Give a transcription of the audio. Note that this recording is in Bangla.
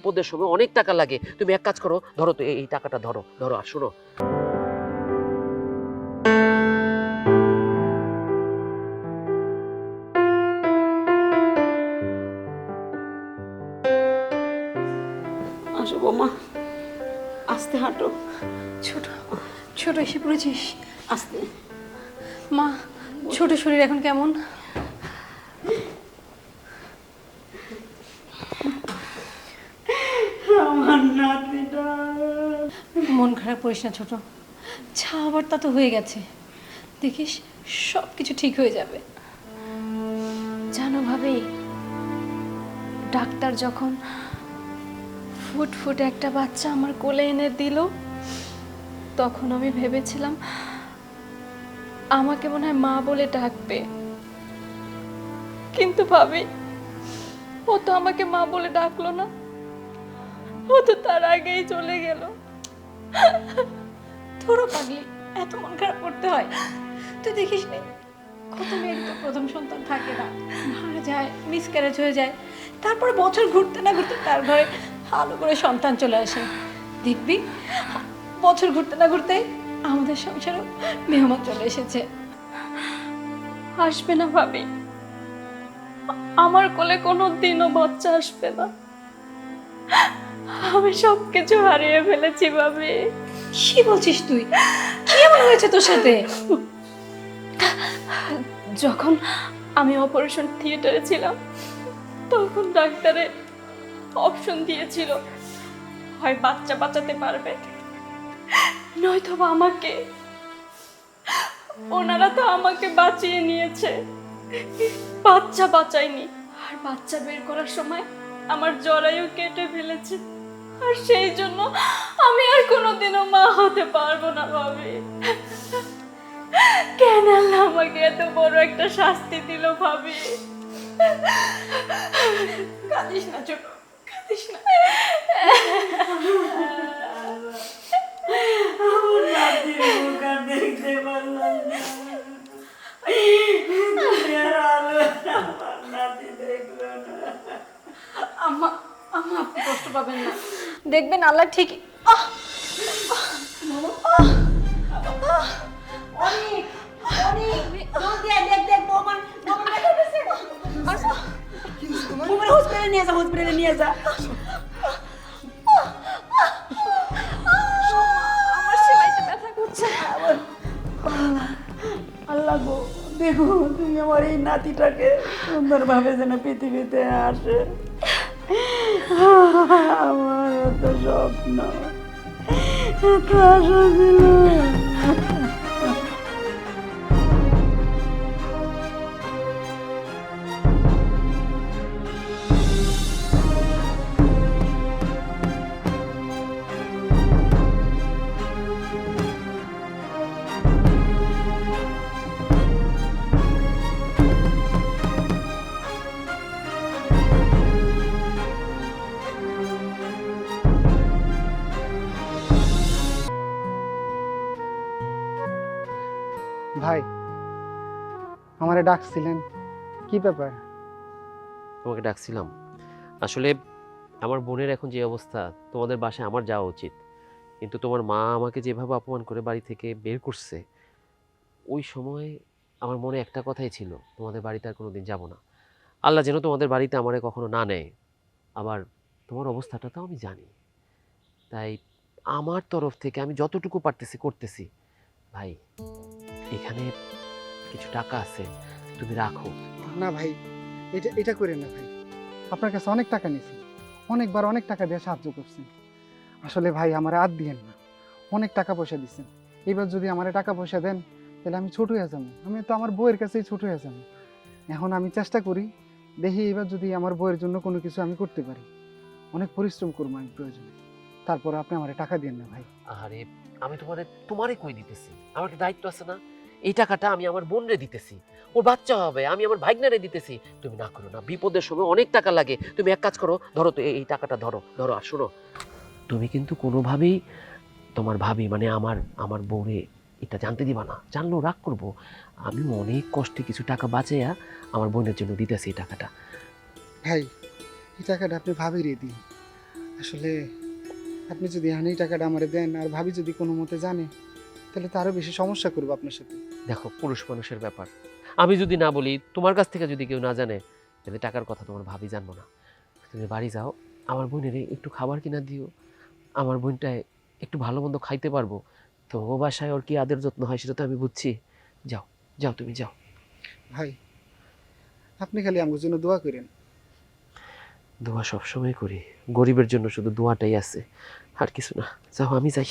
বিপদের সময় অনেক টাকা লাগে। তুমি এক কাজ করো, ধরো তো এই টাকাটা ধরো ধরো আর শোনো। আসো বৌমা, আস্তে হাঁটো। ছোট ছোট এসে পড়েছিস? আস্তে। মা, ছোট শরীর এখন কেমন? আমার নাতিটা। মন খারাপ করিস না ছোট, যা আবার তা তো হয়ে গেছে, দেখিস সব কিছু ঠিক হয়ে যাবে। জানো ভাবি, ডাক্তার যখন ফুটফুট একটা বাচ্চা আমার কোলে এনে দিল, তখন আমি ভেবেছিলাম আমাকে মনে হয় মা বলে ডাকবে, কিন্তু ভাবি ও তো আমাকে মা বলে ডাকলো না, ও তো তার আগেই চলে গেল। তোরও পাগলি, এত মন খারাপ করতে হয়? তুই দেখিস নি কত মেয়ের তো প্রথম সন্তান থাকে না, মারা যায়, মিসক্যারেজ হয়ে যায়, তারপরে বছর ঘুরতে না ঘুরতে তার ঘরে ভালো করে সন্তান চলে আসে। দেখবি বছর ঘুরতে না ঘুরতে আমাদের সংসারেও মেহমান চলে এসেছে। আসবে না ভাবি, আমার কোলে কোনো দিনও বাচ্চা আসবে না, আমি সবকিছু হারিয়ে ফেলেছি ভাবি। কি বলছিস তুই? কি এমন হয়েছে তোর সাথে? যখন আমি অপারেশন থিয়েটারে ছিলাম, তখন ডাক্তারে অপশন দিয়েছিল, হয় বাচ্চা বাঁচাতে পারবে, নয়তো বা আমাকে। ওনারা তো আমাকে বাঁচিয়ে নিয়েছে, বাচ্চা বাঁচায়নি। আর বাচ্চা বের করার সময় আমার জরায়ু কেটে ফেলেছে, আর সেই জন্য আমি আর কোনোদিনও মা হতে পারবো না ভাবি। কেন আল্লাহ আমাকে এত বড় একটা শাস্তি দিল ভাবি? কাঁদিস না ছোট, কাঁদিস না। আমার নাতির মুখ আর দেখতে পারলাম না। দুনিয়ার আলো আমার নাতি দেখলো না। আম্মা, আম্মা আপনি কষ্ট পাবেন না, দেখবেন আল্লাহ ঠিক। অনেক অনেক জলদি আয়, দেখ দেখ বৌমা, বৌমা ব্যথা পেয়েছে। বৌমার হসপিটালে নিয়ে যা, হসপিটালে নিয়ে যা। আমার সেলাইতে ব্যথা করছে। আল্লাহ গো, দেখো তুমি আমার এই নাতিটাকে সুন্দরভাবে যেন পৃথিবীতে আসে। আমার এত স্বপ্ন, এত আশা ছিল। ভাই, আমারে ডাকছিলেন, কি ব্যাপার? তোমাকে ডাকছিলাম আসলে আমার বোনের এখন যে অবস্থা, তোমাদের বাসায় আমার যাওয়া উচিত, কিন্তু তোমার মা আমাকে যেভাবে অপমান করে বাড়ি থেকে বের করছে, ওই সময় আমার মনে একটা কথাই ছিল, তোমাদের বাড়িতে আর কোনোদিন যাব না। আল্লাহ যেন তোমাদের বাড়িতে আমারে কখনো না নেয়। আবার তোমার অবস্থাটা তো আমি জানি, তাই আমার তরফ থেকে আমি যতটুকু পারতেছি করতেছি। ভাই, এখানে কিছু টাকা আছে, তুমি রাখো। না ভাই, এটা এটা করেন না ভাই। আপনার কাছে অনেক টাকা নিয়েছি, অনেকবার অনেক টাকা দিয়ে সাহায্য করছেন। আসলে ভাই আমার আর দিয়েন না, অনেক টাকা পয়সা দিচ্ছেন। এবার যদি আমার টাকা পয়সা দেন তাহলে আমি ছোট হয়ে যাবো, আমি তো আমার বউয়ের কাছেই ছোট হয়ে যাবো। এখন আমি চেষ্টা করি, দেখি এবার যদি আমার বউয়ের জন্য কোনো কিছু আমি করতে পারি, অনেক পরিশ্রম করবো আমি প্রয়োজনে। তারপর আপনি আমার টাকা দিয়েন না ভাই। আরে আমি তোমারে কই দিতেছি, আমার একটা দায়িত্ব আছে না? এই টাকাটা আমি আমার বোনরে দিতেছি, ওর বাচ্চা হবে, আমি আমার ভাগ্নারে দিতেছি। তুমি না করো না, বিপদের সময় অনেক টাকা লাগে। তুমি এক কাজ করো, ধরো তো এই টাকাটা ধরো ধরো আর শোনো, তুমি কিন্তু কোনোভাবেই তোমার ভাবি মানে আমার বউরে এটা জানতে দিবা না, জানলেও রাগ করবো। আমি অনেক কষ্টে কিছু টাকা বাঁচাইয়া আমার বোনের জন্য দিতেছি এই টাকাটা। ভাই, এই টাকাটা আপনি ভাবিয়ে দিন, আসলে আপনি যদি এখন এই টাকাটা আমারে দেন আর ভাবি যদি কোনো মতে জানে তাহলে তো আরো বেশি সমস্যা করবো আপনার সাথে। দেখো, পুরুষ মানুষের ব্যাপার, আমি যদি না বলি, তোমার কাছ থেকে যদি কেউ না জানে, তাহলে টাকার কথা তোমার ভাবি জানবো না। তুমি বাড়ি যাও, আমার বোনের একটু খাবার কিনা দিও, আমার বোনটায় একটু ভালো মন্দ খাইতে পারবো। তো ও বাসায় ওর কি আদর যত্ন হয় সেটা তো আমি বুঝছি। যাও যাও, তুমি যাও। ভাই আপনি খালি আমার জন্য দোয়া করেন। দোয়া সবসময় করি, গরিবের জন্য শুধু দোয়াটাই আছে, আর কিছু না। যাও, আমি যাই।